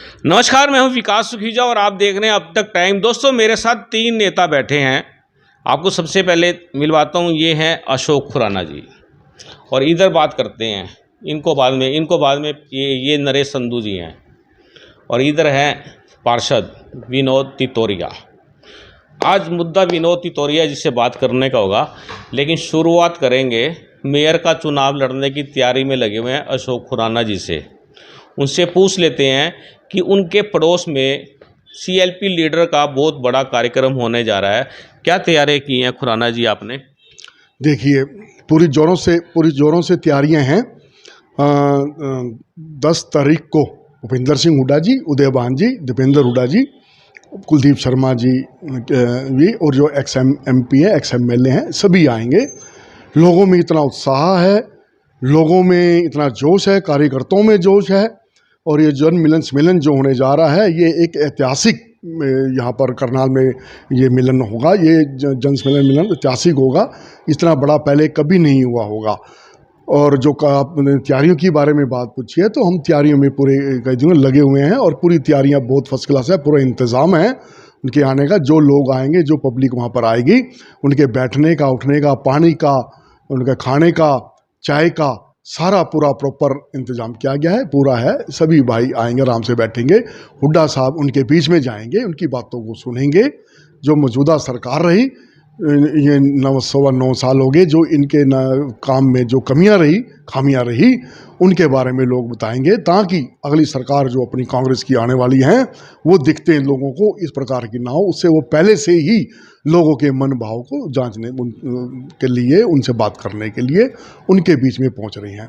नमस्कार, मैं हूं विकास सुखीजा और आप देख रहे हैं अब तक टाइम। दोस्तों, मेरे साथ तीन नेता बैठे हैं। आपको सबसे पहले मिलवाता हूं, ये हैं अशोक खुराना जी, और इधर बात करते हैं इनको बाद में ये नरेश संधू जी हैं, और इधर हैं पार्षद विनोद तितौरिया। आज मुद्दा विनोद तितौरिया जी से बात करने का होगा, लेकिन शुरुआत करेंगे मेयर का चुनाव लड़ने की तैयारी में लगे हुए हैं अशोक खुराना जी से। उनसे पूछ लेते हैं कि उनके पड़ोस में सीएलपी लीडर का बहुत बड़ा कार्यक्रम होने जा रहा है। क्या तैयारी की हैं खुराना जी आपने? देखिए, पूरी जोरों से तैयारियां हैं। 10 तारीख को भूपेंद्र सिंह हुड्डा जी, उदयभान जी, दीपेंद्र हुड्डा जी, कुलदीप शर्मा जी भी, और जो एक्स MP है, एक्स MLA हैं, सभी आएंगे। लोगों में इतना उत्साह है, लोगों में इतना जोश है, कार्यकर्ताओं में जोश है, और ये जन मिलन सम्मेलन जो होने जा रहा है, ये एक ऐतिहासिक यहाँ पर करनाल में ये मिलन होगा। ये जन सम्मेलन मिलन ऐतिहासिक होगा, इतना बड़ा पहले कभी नहीं हुआ होगा। और जो आपने तैयारियों की बारे में बात पूछी है, तो हम तैयारियों में पूरे कई दिनों लगे हुए हैं, और पूरी तैयारियां बहुत फर्स्ट क्लास है। पूरा इंतज़ाम है उनके आने का। जो लोग आएंगे, जो पब्लिक वहाँ पर आएगी, उनके बैठने का, उठने का, पानी का, उनके खाने का, चाय का, सारा पूरा प्रॉपर इंतजाम किया गया है, पूरा है। सभी भाई आएंगे, आराम से बैठेंगे। हुड्डा साहब उनके बीच में जाएंगे, उनकी बातों को सुनेंगे। जो मौजूदा सरकार रही, ये 9 साल हो गए, जो इनके काम में जो खामियां रही, उनके बारे में लोग बताएंगे, ताकि अगली सरकार जो अपनी कांग्रेस की आने वाली है, वो दिखते हैं लोगों को इस प्रकार की ना हो। उससे वो पहले से ही लोगों के मन भाव को जांचने के लिए, उनसे बात करने के लिए उनके बीच में पहुंच रही हैं।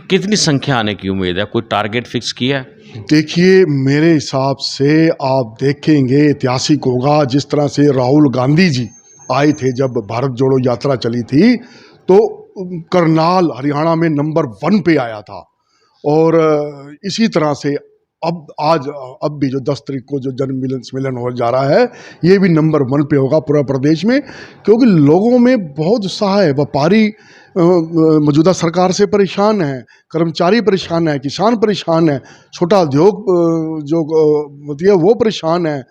कितनी संख्या आने की उम्मीद है? कोई टारगेट फिक्स किया है? देखिए, मेरे हिसाब से आप देखेंगे, ऐतिहासिक होगा। जिस तरह से राहुल गांधी जी आए थे, जब भारत जोड़ो यात्रा चली थी, तो करनाल हरियाणा में नंबर 1 पे आया था। और इसी तरह से अब भी जो 10 तारीख को जो जन मिलन सम्मेलन हो जा रहा है, ये भी नंबर 1 पे होगा पूरा प्रदेश में, क्योंकि लोगों में बहुत उत्साह है। व्यापारी मौजूदा सरकार से परेशान है, कर्मचारी परेशान है, किसान परेशान है, छोटा उद्योग जो वो परेशान है,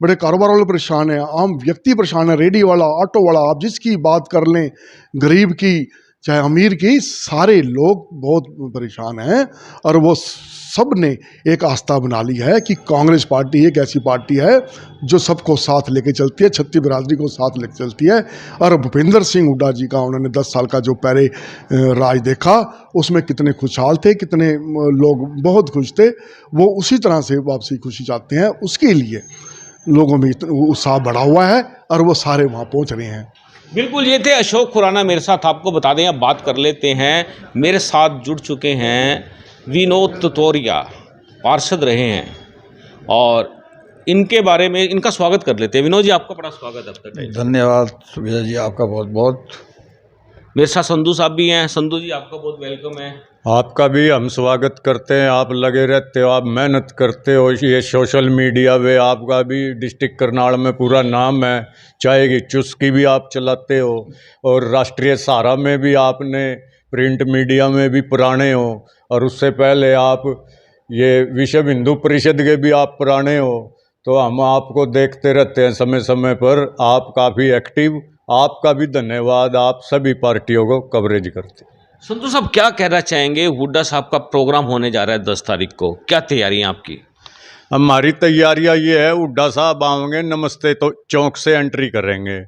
बड़े कारोबार वाले परेशान है, आम व्यक्ति परेशान है, रेडी वाला, ऑटो वाला, आप जिसकी बात कर लें, गरीब की चाहे अमीर की, सारे लोग बहुत परेशान हैं। और वो सब ने एक आस्था बना ली है कि कांग्रेस पार्टी एक ऐसी पार्टी है जो सबको साथ लेके चलती है, छत्तीस बिरादरी को साथ लेके चलती है। और भूपेंद्र सिंह हुड्डा जी का, उन्होंने 10 साल का जो पहले राज देखा, उसमें कितने खुशहाल थे, कितने लोग बहुत खुश थे। वो उसी तरह से वापसी खुशी चाहते हैं, उसके लिए लोगों में उत्साह बढ़ा हुआ है, और वो सारे वहाँ पहुँच रहे हैं। बिल्कुल, ये थे अशोक खुराना मेरे साथ। आपको बता दें, अब बात कर लेते हैं, मेरे साथ जुड़ चुके हैं विनोद तितौरिया, पार्षद रहे हैं, और इनके बारे में इनका स्वागत कर लेते हैं। विनोद जी, आपका बड़ा स्वागत है अब तक। धन्यवाद सुविधा जी, आपका बहुत बहुत। मेरे साथ संधू साहब भी हैं। संधू जी, आपका बहुत वेलकम है। आपका भी हम स्वागत करते हैं। आप लगे रहते हो, आप मेहनत करते हो, ये सोशल मीडिया पे आपका भी डिस्ट्रिक्ट करनाल में पूरा नाम है। चाय की चुस्की भी आप चलाते हो, और राष्ट्रीय सहारा में भी आपने, प्रिंट मीडिया में भी पुराने हो, और उससे पहले आप ये विश्व हिंदू परिषद के भी आप पुराने हो। तो हम आपको देखते रहते हैं समय समय पर, आप काफ़ी एक्टिव। आपका भी धन्यवाद, आप सभी पार्टियों को कवरेज करते हैं। संधू साहब, क्या कहना चाहेंगे? हुड्डा साहब का प्रोग्राम होने जा रहा है 10 तारीख को, क्या तैयारियां आपकी? हमारी तैयारियां ये है, हुड्डा साहब आएंगे, नमस्ते तो चौक से एंट्री करेंगे,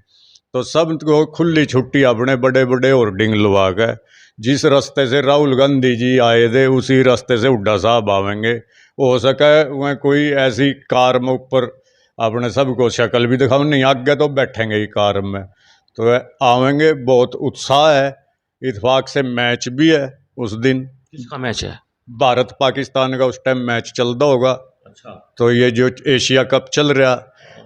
तो सब को खुली छुट्टी अपने बड़े बड़े होर्डिंग लगा के, जिस रास्ते से राहुल गांधी जी आए थे, उसी रास्ते से हुड्डा साहब आवेंगे। हो सके वह कोई ऐसी कार में ऊपर अपने सबको शक्ल भी दिखाओ, नहीं आगे तो बैठेंगे ही कार में, तो आवेंगे। बहुत उत्साह है। इत्तेफाक से मैच भी है उस दिन। किसका मैच है? भारत पाकिस्तान का उस टाइम मैच चलता होगा। अच्छा। तो ये जो एशिया कप चल रहा,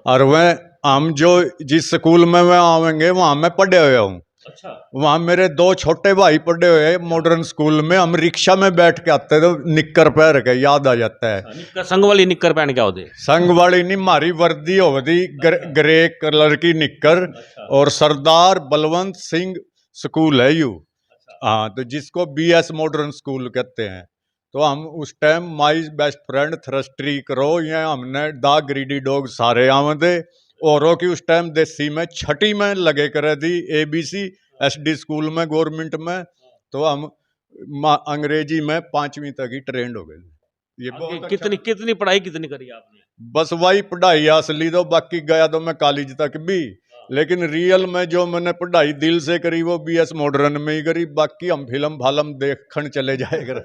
और वह हम जो जिस स्कूल में मैं आवेंगे, वहाँ मैं पढ़े हुए हूँ। अच्छा। वहाँ मेरे 2 छोटे भाई पढ़े हुए हैं मॉडर्न स्कूल में। हम रिक्शा में बैठ के आते तो निक्कर पहन के, याद आ जाता है। निक्कर, संग वाली निक्कर पहन के आओगे? संग वाली नहीं, मारी वर्दी होती ग्रे कलर की निक्कर। अच्छा। और सरदार बलवंत सिंह स्कूल है यू। हाँ, तो जिसको BS मॉडर्न स्कूल कहते हैं। तो हम उस टाइम माई बेस्ट फ्रेंड थ्रस्ट्री करो ये हमने द ग्रीडी डॉग सारे आमदे औरों की उस टाइम देसी में छठी में लगे करे थी ABC SD स्कूल में गवर्नमेंट में। तो हम अंग्रेजी में 5वीं तक ही ट्रेंड हो गए थे। ये आगे बहुत कितनी अच्छा। कितनी पढ़ाई कितनी करी आपने? बस वही पढ़ाई असली तो बाकी गया तो मैं कॉलेज तक भी, लेकिन रियल में जो मैंने पढ़ाई दिल से करी वो BS मॉडर्न में ही करी। बाकी हम फिल्म फालम देखने चले जाए कर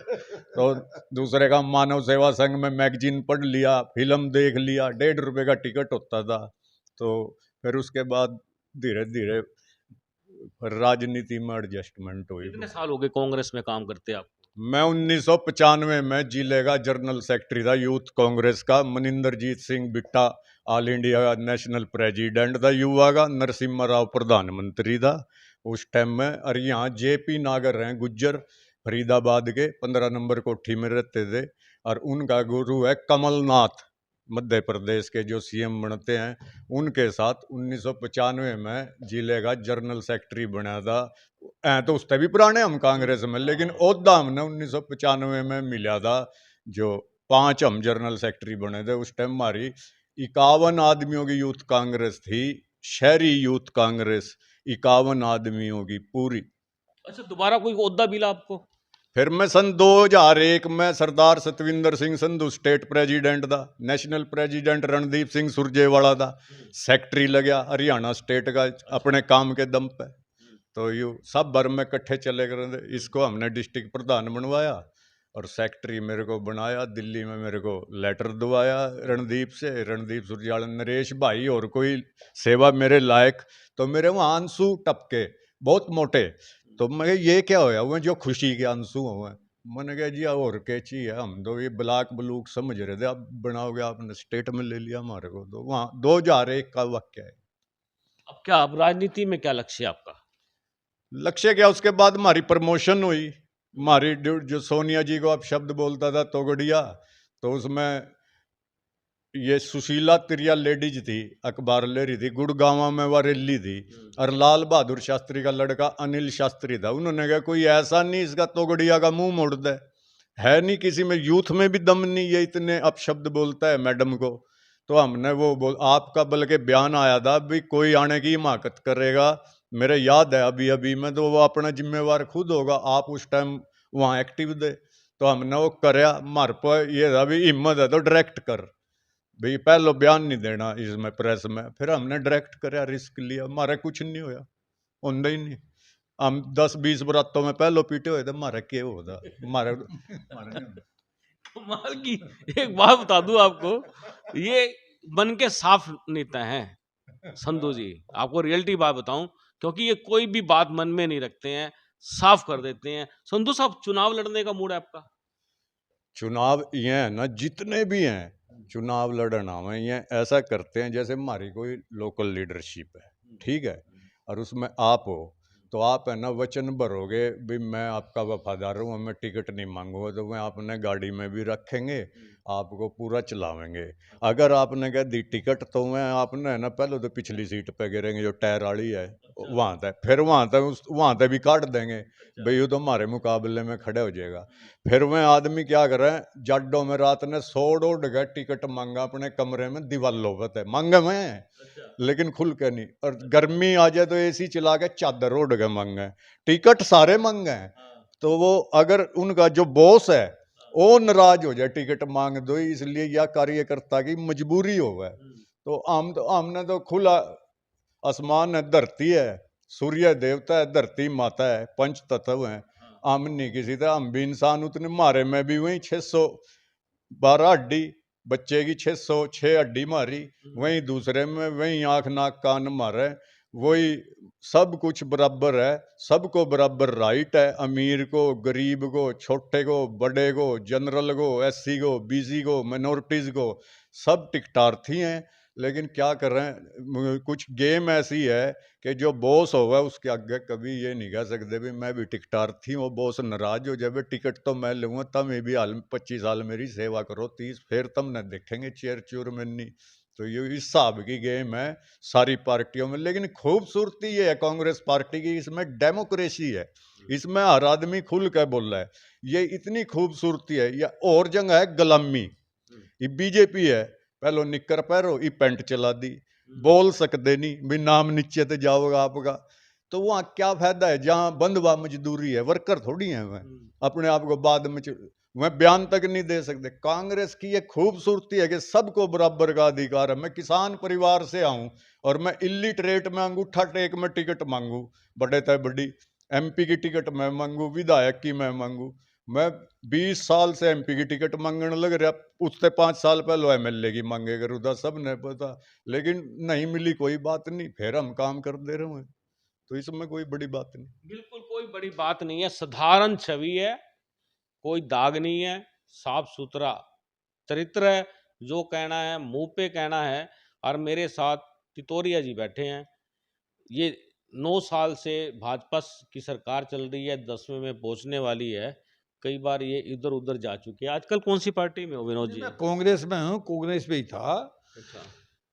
तो दूसरे का मानव सेवा संघ में मैगजीन पढ़ लिया, फिल्म देख लिया, 1.5 रुपए का टिकट होता था। तो फिर उसके बाद धीरे धीरे राजनीति में एडजस्टमेंट हुई। कितने साल हो गए कांग्रेस में काम करते आप? मैं 1995 में जिले का जनरल सेक्रेटरी था यूथ कांग्रेस का। मनिंदरजीत सिंह बिट्टा ऑल इंडिया का नेशनल प्रेसिडेंट था युवा का। नरसिम्हा राव प्रधानमंत्री था उस टाइम में। और यहाँ JP नागर हैं गुज्जर, फरीदाबाद के 15 नंबर कोठी में रहते थे। और उनका गुरु है कमलनाथ, मध्य प्रदेश के जो CM बनते हैं। उनके साथ 1995 में जिले का जनरल सेक्रेटरी बना था। तो उससे भी पुराने हम कांग्रेस में, लेकिन ओहदा हमने 1995 में मिला था। जो 5 हम जनरल सेक्रेटरी बने थे उस टाइम। हमारी 51 आदमियों की यूथ कांग्रेस थी, शहरी यूथ कांग्रेस 51 आदमियों की पूरी। अच्छा, दोबारा कोई ओहदा मिला आपको? फिर मैं सन 2001 में सरदार सतविंदर सिंह संधू स्टेट प्रेसिडेंट था, नेशनल प्रेसिडेंट रणदीप सिंह सुरजेवाला था, सेक्रेटरी लगा हरियाणा स्टेट का अपने काम के दम पे। तो यू सब भर में इकट्ठे चले गए। इसको हमने डिस्ट्रिक्ट प्रधान बनवाया और सेक्रेटरी मेरे को बनाया। दिल्ली में मेरे को लेटर दवाया रणदीप से, रणदीप सुरजेवाला, नरेश भाई और कोई सेवा मेरे लायक। तो मेरे वहाँ आंसू टपके बहुत मोटे। तो मैं ये क्या होया हुआ जो खुशी के आंसू हुए। मैंने कहा जी और क्या चाहिए, हम तो ये ब्लाक बलूक समझ रहे थे, आप बनाओगे, आपने स्टेट में ले लिया हमारे को। तो वहाँ 2001 का वाक्य है। अब क्या, अब राजनीति में क्या लक्ष्य है आपका? लक्ष्य क्या, उसके बाद हमारी प्रमोशन हुई। हमारी जो सोनिया जी को आप शब्द बोलता था तोगड़िया, तो उसमें ये सुशीला तिरिया लेडीज थी, अखबार ले रही थी, गुड़गांव में वह रैली थी। और लाल बहादुर शास्त्री का लड़का अनिल शास्त्री था। उन्होंने कहा कोई ऐसा नहीं इसका तोगड़िया का मुंह मोड़ दे, है नहीं किसी में, यूथ में भी दम नहीं, ये इतने अपशब्द बोलता है मैडम को। तो हमने वो आपका बल्कि बयान आया था भी कोई आने की हिमाकत करेगा, मेरे याद है अभी अभी में, तो वो अपना जिम्मेवार खुद होगा। आप उस टाइम वहाँ एक्टिव थे। तो हमने वो करया। हमारे पर ये था भी हिम्मत है तो डायरेक्ट कर भाई, पहलो बयान नहीं देना इसमें प्रेस में। फिर हमने डायरेक्ट करया, रिस्क लिया, हमारा कुछ नहीं होया, होंदा ही नहीं। हम 10-20 बरातों में पहलो पीटे हुए थे, हमारा क्या होता हमारा कमाल की एक बात बता दूं आपको, ये मन के साफ नेता हैं संधू जी। आपको रियलिटी बात बताऊं, क्योंकि ये कोई भी बात मन में नहीं रखते हैं, साफ कर देते हैं। संधू साहब, चुनाव लड़ने का मूड है आपका? चुनाव ये है ना, जितने भी हैं चुनाव लड़ना में ये ऐसा करते हैं जैसे हमारी कोई लोकल लीडरशिप है, ठीक है। और उसमें आप हो तो आप है ना वचन भरोगे भी मैं आपका वफादार हूँ, मैं टिकट नहीं मांगूंगा, तो मैं अपने गाड़ी में भी रखेंगे, आपको पूरा चलावेंगे। अगर आपने कह दी टिकट तो मैं आपने है ना पहले तो पिछली सीट पे गिरेंगे जो टायर वाली है वहाँ तक, फिर वहाँ तक भी काट देंगे भाई, वो तो हमारे मुकाबले में खड़े हो जाएगा। फिर वह आदमी क्या करे, जाडो में रात ने 100 डोड गए टिकट मांगा अपने कमरे में, दीवालों पर मांगे मैं, लेकिन खुल के नहीं। और गर्मी आ जाए तो AC चला के चादर ओढ़ के मांगे, टिकट सारे मांगे। तो वो अगर उनका जो बॉस है वो नाराज हो जाए टिकट मांग दो, इसलिए यह कार्यकर्ता की मजबूरी हो गए। तो हमने तो खुला आसमान है, धरती है, सूर्य देवता है, धरती माता है, पंच तत्व हैं, हम नहीं किसी तरह, हम भी इंसान उतने। मारे में भी वही 612 हड्डी, बच्चे की 606 हड्डी मारी, वही दूसरे में वही आंख नाक कान मारे, वही सब कुछ बराबर है, सबको बराबर राइट है, अमीर को, गरीब को, छोटे को, बड़े को, जनरल को, SC को, BC को, माइनॉरिटीज को, सब टिकटार्थी हैं। लेकिन क्या कर रहे हैं, कुछ गेम ऐसी है कि जो बॉस होगा उसके आगे कभी ये नहीं कह सकते भी मैं भी टिकटार्थी हूँ, बॉस नाराज हो जाए टिकट तो मैं लूँगा, तब ये भी हाल 25 साल मेरी सेवा करो, 30, फिर तब न देखेंगे चेयर चूर में नहीं। तो ये इस हिसाब की गेम है सारी पार्टियों में। लेकिन खूबसूरती ये है कांग्रेस पार्टी की, इसमें डेमोक्रेसी है, इसमें हर आदमी खुल कर बोल रहा है, ये इतनी खूबसूरती है। या और जंग है गुलामी, ये बीजेपी है, पहलो निक्कर पहरो ये पेंट चला दी, बोल सकते नहीं भी नाम नीचे तो जाओगा आपका, तो वहाँ क्या फायदा है जहाँ बंधवा मजदूरी है, वर्कर थोड़ी है वह अपने आप को बाद में वह बयान तक नहीं दे सकते। कांग्रेस की ये खूबसूरती है कि सबको बराबर का अधिकार है। मैं किसान परिवार से आऊं और मैं इलिटरेट में अंगूठा टेक में टिकट मांगू, बड़े तय बड़ी एमपी की टिकट मैं मांगू, विधायक की मैं मांगू, मैं 20 साल से एमपी की टिकट मांगने लग रहा, उससे 5 साल पहले एमएलए की मांगे करूँ, सब ने पता, लेकिन नहीं मिली कोई बात नहीं, फिर हम काम कर दे रहे हैं, तो इसमें कोई बड़ी बात नहीं। बिल्कुल कोई बड़ी बात नहीं है, साधारण छवि है, कोई दाग नहीं है, साफ सुथरा चरित्र है, जो कहना है मुंह पे कहना है। और मेरे साथ तितोरिया जी बैठे हैं, ये 9 साल से भाजपा की सरकार चल रही है, 10वें में पहुंचने वाली है, कई बार ये इधर उधर जा चुके हैं। आजकल कौन सी पार्टी में हो विनोद जी? मैं कांग्रेस में हूँ, कांग्रेस पे ही था। अच्छा।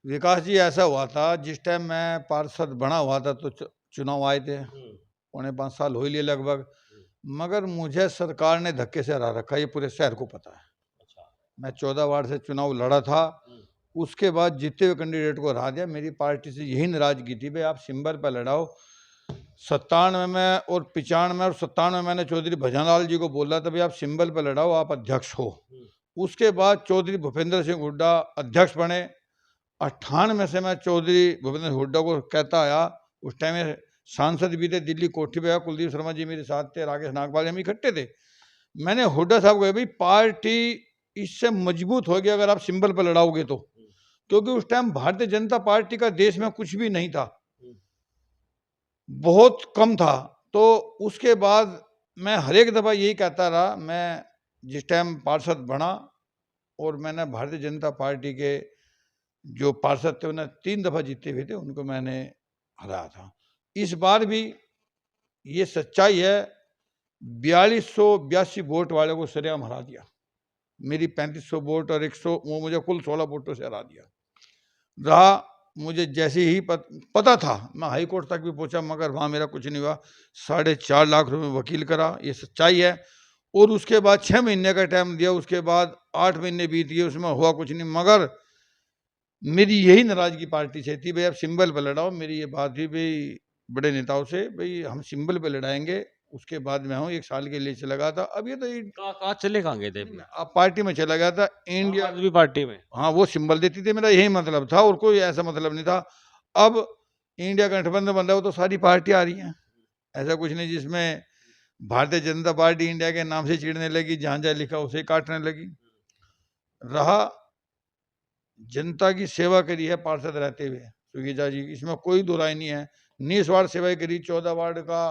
विकास जी ऐसा हुआ था, जिस टाइम मैं पार्षद बना हुआ था तो चुनाव आए थे, 4.5 साल हो ही लिए लगभग, मगर मुझे सरकार ने धक्के से हरा रखा, ये पूरे शहर को पता है। अच्छा। मैं 14 वार्ड से चुनाव लड़ा था, उसके बाद जीते हुए कैंडिडेट को हरा दिया। मेरी पार्टी से यही नाराजगी थी, भाई आप सिंबल पर लड़ाओ। 97 में और 95 और 97 में मैंने चौधरी भजनलाल जी को बोला था, भाई आप सिंबल पर लड़ाओ, आप अध्यक्ष हो। उसके बाद चौधरी भूपेंद्र सिंह हुड्डा अध्यक्ष बने। 98 से मैं चौधरी भूपेंद्र सिंह हुड्डा को कहता आया, उस टाइम में सांसद भी थे, दिल्ली कोठी पे, कुलदीप शर्मा जी मेरे साथ थे, राकेश नागपाल, हम इकट्ठे थे। मैंने हुड्डा साहब को, भाई पार्टी इससे मजबूत होगी अगर आप सिंबल पर लड़ाओगे तो, क्योंकि उस टाइम भारतीय जनता पार्टी का देश में कुछ भी नहीं था, बहुत कम था। तो उसके बाद मैं हर एक दफ़ा यही कहता रहा। मैं जिस टाइम पार्षद बना और मैंने भारतीय जनता पार्टी के जो पार्षद थे उन्हें 3 दफ़ा जीते हुए थे, उनको मैंने हराया था। इस बार भी ये सच्चाई है, 4282 वोट वाले को सरेआम हरा दिया। मेरी 3500 वोट और 100, वो मुझे कुल 16 वोटों से हरा दिया। रहा मुझे जैसे ही पता था, मैं हाई कोर्ट तक भी पहुंचा, मगर वहाँ मेरा कुछ नहीं हुआ। 4.5 लाख रुपए वकील करा, ये सच्चाई है। और उसके बाद 6 महीने का टाइम दिया, उसके बाद 8 महीने बीत गए, उसमें हुआ कुछ नहीं। मगर मेरी यही नाराजगी पार्टी से थी, भाई आप सिंबल पर लड़ाओ। मेरी ये बात थी भाई बड़े नेताओं से, भाई हम सिंबल पर लड़ाएंगे। उसके बाद मैं हूँ 1 साल के लिए चला गया था। अब ये तो कहाँ चले कहाँ गए थे? अब पार्टी में चला गया था, इंडिया भी पार्टी में। हाँ, वो सिंबल देती थी, मेरा यही मतलब था और कोई ऐसा मतलब नहीं था। अब इंडिया गठबंधन बन रहा हो तो सारी पार्टी आ रही हैं, ऐसा कुछ नहीं जिसमें भारतीय जनता पार्टी इंडिया के नाम से चिढ़ने लगी, जहाँ जहाँ लिखा उसे काटने लगी। रहा जनता की सेवा करी है पार्षद रहते हुए सुगीजा जी, इसमें कोई दो राय नहीं है। निस्वार्थ सेवा करी, 14 वार्ड का,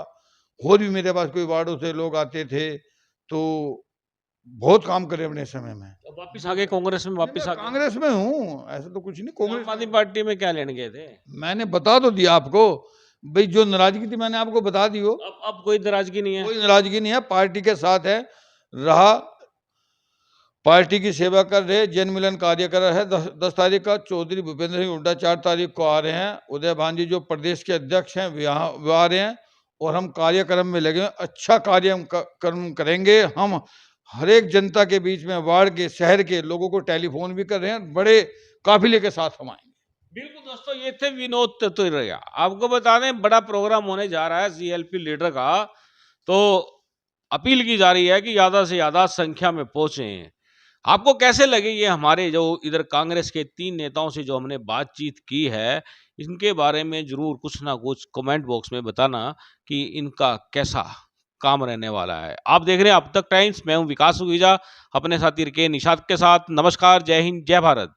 और भी मेरे पास कोई वार्डों से लोग आते थे, तो बहुत काम करे अपने समय में। तो वापिस आ गए कांग्रेस में? वापिस आ गए? कांग्रेस में हूँ, ऐसा तो कुछ नहीं। कांग्रेस आम आदमी पार्टी में क्या लेने गए थे? मैंने बता तो दिया आपको, भाई जो नाराजगी थी मैंने आपको बता दी हो। अब कोई नाराजगी नहीं है? कोई नाराजगी नहीं है, पार्टी के साथ है। रहा पार्टी की सेवा कर रहे, जन मिलन कार्यक्रम है 10 तारीख का। चौधरी भूपेंद्र सिंह हुड्डा 4 तारीख को आ रहे हैं। उदय भान जी जो प्रदेश के अध्यक्ष हैं वो आ रहे हैं, और हम कार्यक्रम में लगे, अच्छा कार्यक्रम करेंगे। हम हर एक जनता के बीच में, वार्ड के, शहर के लोगों को टेलीफोन भी कर रहे हैं, बड़े काफिले के साथ हम आएंगे। बिल्कुल दोस्तों, ये थे विनोद तितोरिया। आपको बता दें बड़ा प्रोग्राम होने जा रहा है सीएलपी लीडर का, तो अपील की जा रही है कि ज़्यादा से ज़्यादा संख्या में पहुँचें। आपको कैसे लगे ये हमारे जो इधर कांग्रेस के 3 नेताओं से जो हमने बातचीत की है, इनके बारे में जरूर कुछ ना कुछ कमेंट बॉक्स में बताना कि इनका कैसा काम रहने वाला है। आप देख रहे हैं अब तक टाइम्स, मैं हूं विकास सुगीजा अपने साथी के निशाद के साथ। नमस्कार, जय हिंद, जय भारत।